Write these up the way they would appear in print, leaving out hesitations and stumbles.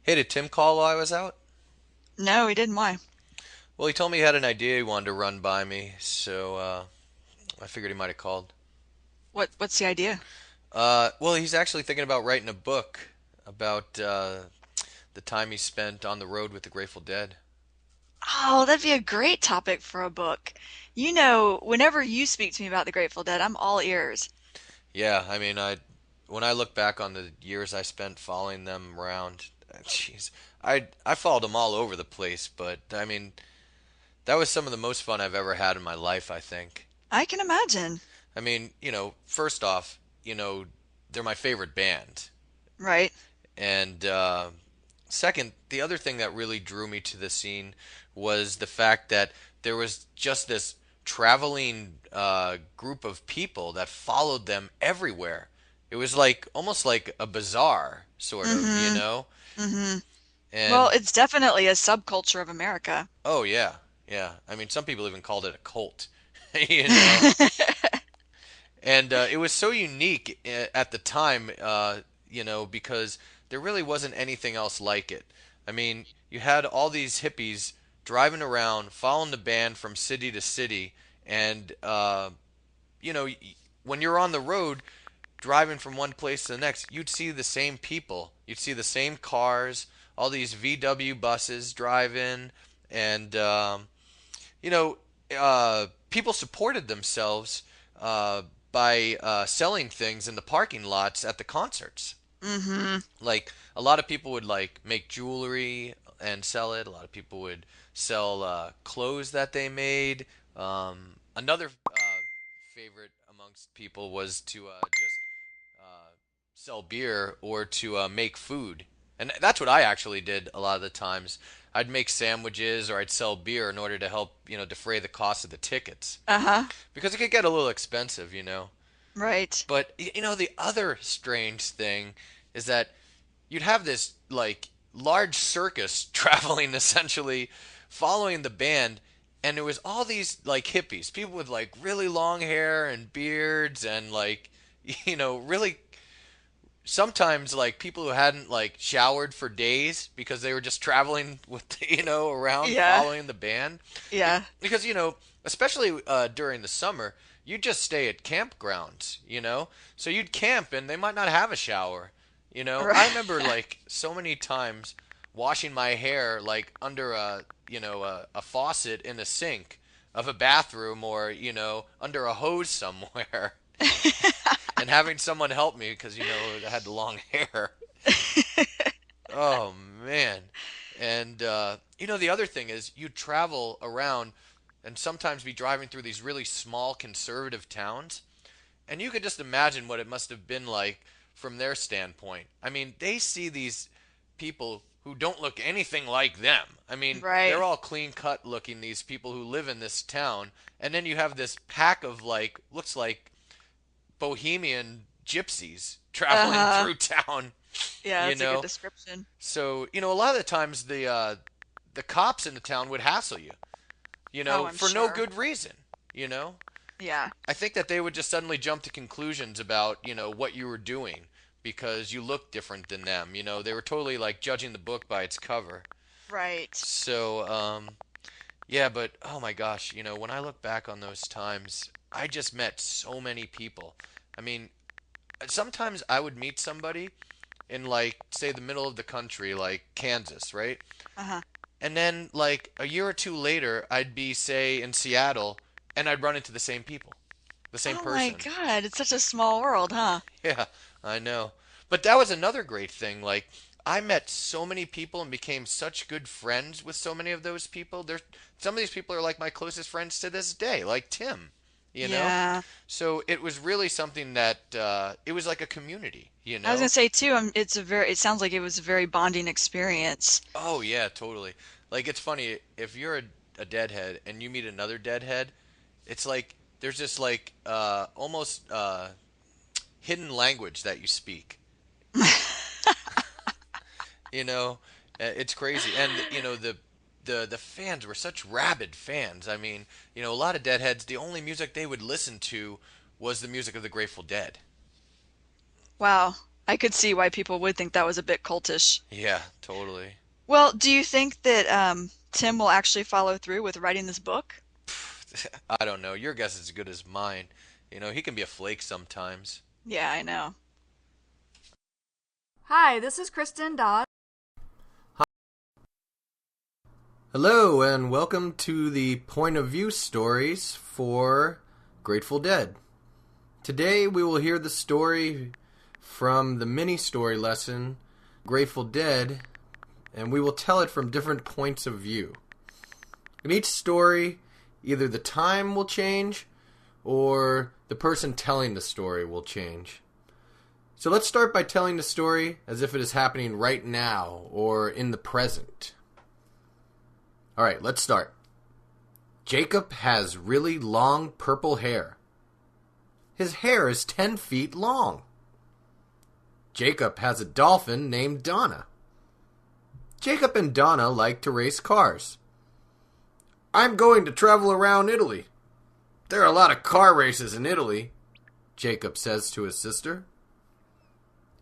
Hey, did Tim call while I was out? No, he didn't. Why? Well, he told me he had an idea he wanted to run by me, so I figured he might have called. What's the idea? Well, he's actually thinking about writing a book about the time he spent on the road with the Grateful Dead. Oh, that'd be a great topic for a book. Whenever you speak to me about the Grateful Dead, I'm all ears. Yeah, I mean, when I look back on the years I spent following them around, jeez, I followed them all over the place, but I mean, that was some of the most fun I've ever had in my life, I think. I can imagine. I mean, first off, they're my favorite band. Right. And second, the other thing that really drew me to the scene was the fact that there was just this traveling group of people that followed them everywhere. It was like almost like a bazaar, sort of, you Mm-hmm. know? Mm-hmm. Well, And it's definitely a subculture of America. oh yeah, yeah. I mean, some people even called it a cult, you know? And it was so unique at the time, because there really wasn't anything else like it. I mean, you had all these hippies driving around, following the band from city to city, and you know, y- when you're on the road driving from one place to the next, you'd see the same people, you'd see the same cars, all these VW buses driving, and you know, people supported themselves uh, by selling things in the parking lots at the concerts. Mm-hmm. Like a lot of people would like make jewelry and sell it. A lot of people would sell clothes that they made. Another favorite amongst people was to just uh, sell beer or to make food. And that's what I actually did a lot of the times. I'd make sandwiches or I'd sell beer in order to help, defray the cost of the tickets. Uh-huh. Because it could get a little expensive. Right. But, the other strange thing is that you'd have this, like, large circus traveling essentially following the band. And there was all these, like, hippies, people with, like, really long hair and beards and, like, really sometimes like people who hadn't like showered for days because they were just traveling with around Yeah. following the band. Yeah. Because especially during the summer, you just stay at campgrounds. So you'd camp and they might not have a shower. I Right. remember like so many times washing my hair like under a faucet in a sink of a bathroom, or under a hose somewhere, and having someone help me because I had the long hair. Oh man. And the other thing is you travel around and sometimes be driving through these really small conservative towns, and you could just imagine what it must have been like from their standpoint. I mean, they see these people who don't look anything like them. I mean, they're Right. all clean cut looking, these people who live in this town, and then you have this pack of like looks like bohemian gypsies traveling Uh-huh. through town, Yeah, you that's a good know. description. So, a lot of the times the cops in the town would hassle you, Oh, I'm for no sure. good reason, you know. Yeah. I think that they would just suddenly jump to conclusions about, what you were doing because you looked different than them. They were totally like judging the book by its cover. Right. So, yeah, but oh my gosh, when I look back on those times, I just met so many people. I mean, sometimes I would meet somebody in like say the middle of the country, like Kansas, right? Uh-huh. And then like a year or two later, I'd be say in Seattle, and I'd run into the same people, the same Oh my person. God, it's such a small world, huh? Yeah, I know. But that was another great thing. Like I met so many people and became such good friends with so many of those people. There's some of these people are like my closest friends to this day, like Tim, you know? Yeah. So it was really something that it was like a community, you I was gonna know? say too, it sounds like it was a very bonding experience. Oh yeah, totally. Like it's funny if you're a deadhead and you meet another deadhead, it's like there's this like almost hidden language that you speak. You know, it's crazy, and the fans were such rabid fans. I mean, a lot of deadheads, the only music they would listen to was the music of the Grateful Dead. Wow. I could see why people would think that was a bit cultish. Yeah, totally. Well, do you think that Tim will actually follow through with writing this book? I don't know. Your guess is as good as mine. He can be a flake sometimes. Yeah, I know. Hi, this is Kristen Dodd. Hello, and welcome to the Point of View stories for Grateful Dead. Today we will hear the story from the mini story lesson, Grateful Dead, and we will tell it from different points of view. In each story, either the time will change or the person telling the story will change. So let's start by telling the story as if it is happening right now or in the present. Alright, let's start. Jacob has really long purple hair. His hair is 10 feet long. Jacob has a dolphin named Donna. Jacob and Donna like to race cars. I'm going to travel around Italy. There are a lot of car races in Italy, Jacob says to his sister.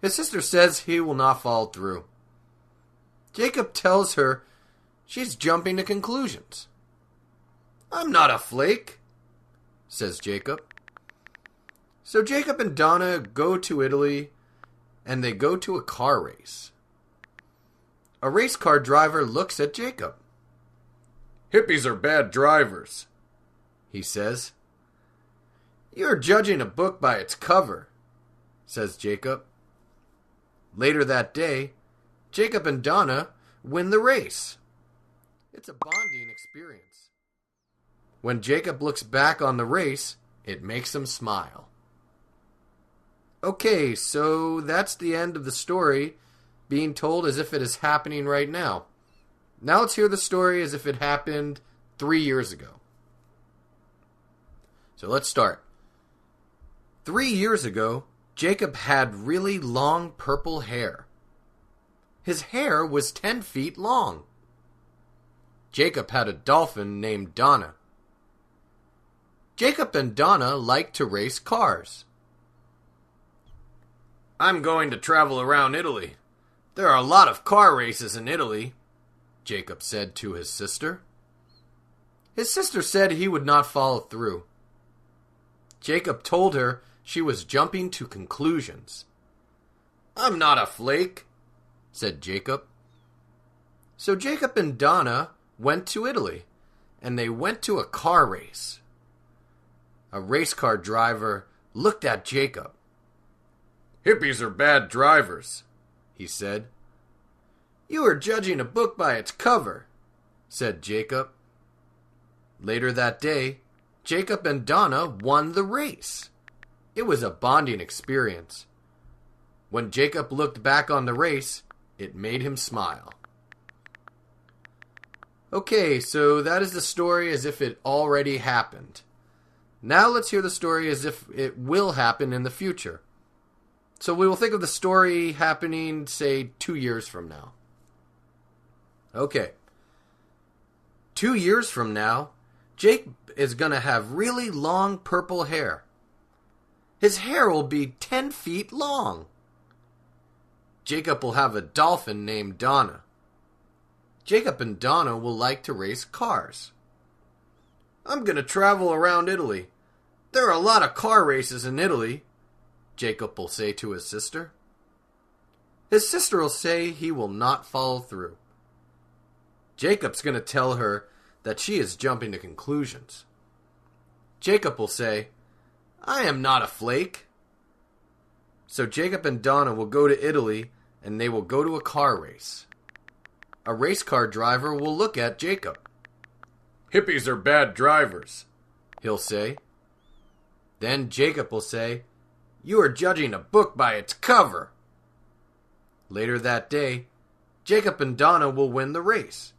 His sister says he will not follow through. Jacob tells her she's jumping to conclusions. I'm not a flake, says Jacob. So Jacob and Donna go to Italy, and they go to a car race. A race car driver looks at Jacob. Hippies are bad drivers, he says. You're judging a book by its cover, says Jacob. Later that day, Jacob and Donna win the race. It's a bonding experience. When Jacob looks back on the race, it makes him smile. Okay, so that's the end of the story being told as if it is happening right now. Now let's hear the story as if it happened 3 years ago. So let's start. 3 years ago, Jacob had really long purple hair. His hair was 10 feet long. Jacob had a dolphin named Donna. Jacob and Donna liked to race cars. I'm going to travel around Italy. There are a lot of car races in Italy, Jacob said to his sister. His sister said he would not follow through. Jacob told her she was jumping to conclusions. I'm not a flake, said Jacob. So Jacob and Donna went to Italy, and they went to a car race. A race car driver looked at Jacob. Hippies are bad drivers, he said. You are judging a book by its cover, said Jacob. Later that day, Jacob and Donna won the race. It was a bonding experience. When Jacob looked back on the race, it made him smile. Okay, so that is the story as if it already happened. Now let's hear the story as if it will happen in the future. So we will think of the story happening, say, 2 years from now. Okay. 2 years from now, Jake is going to have really long purple hair. His hair will be 10 feet long. Jacob will have a dolphin named Donna. Jacob and Donna will like to race cars. I'm going to travel around Italy. There are a lot of car races in Italy, Jacob will say to his sister. His sister will say he will not follow through. Jacob's going to tell her that she is jumping to conclusions. Jacob will say, I am not a flake. So Jacob and Donna will go to Italy, and they will go to a car race. A race car driver will look at Jacob. Hippies are bad drivers, he'll say. Then Jacob will say, You are judging a book by its cover. Later that day, Jacob and Donna will win the race.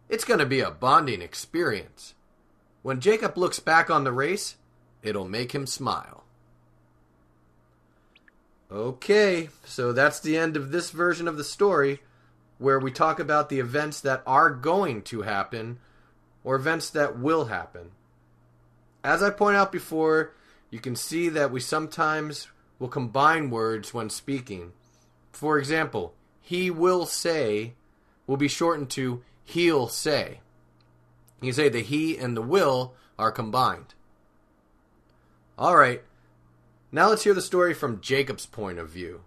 It's going to be a bonding experience. When Jacob looks back on the race, it'll make him smile. Okay, so that's the end of this version of the story, where we talk about the events that are going to happen, or events that will happen. As I pointed out before, you can see that we sometimes will combine words when speaking. For example, he will say will be shortened to he'll say. You say the he and the will are combined. All right, now let's hear the story from Jacob's point of view.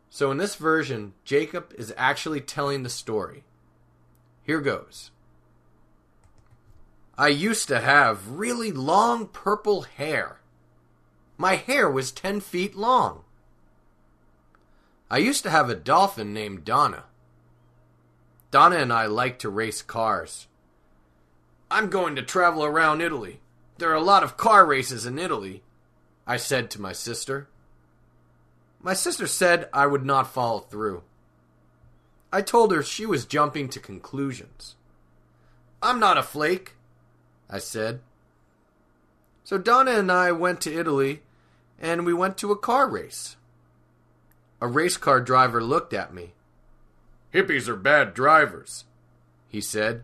So in this version, Jacob is actually telling the story. Here goes. I used to have really long purple hair. My hair was 10 feet long. I used to have a dolphin named Donna. Donna and I liked to race cars. I'm going to travel around Italy. There are a lot of car races in Italy, I said to my sister. My sister said I would not follow through. I told her she was jumping to conclusions. I'm not a flake, I said. So Donna and I went to Italy, and we went to a car race. A race car driver looked at me. Hippies are bad drivers, he said.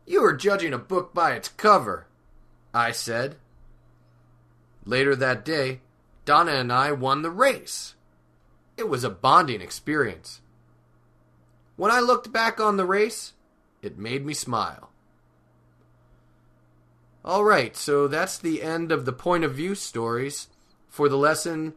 You are judging a book by its cover, I said. Later that day, Donna and I won the race. It was a bonding experience. When I looked back on the race, it made me smile. All right, so that's the end of the point of view stories for the lesson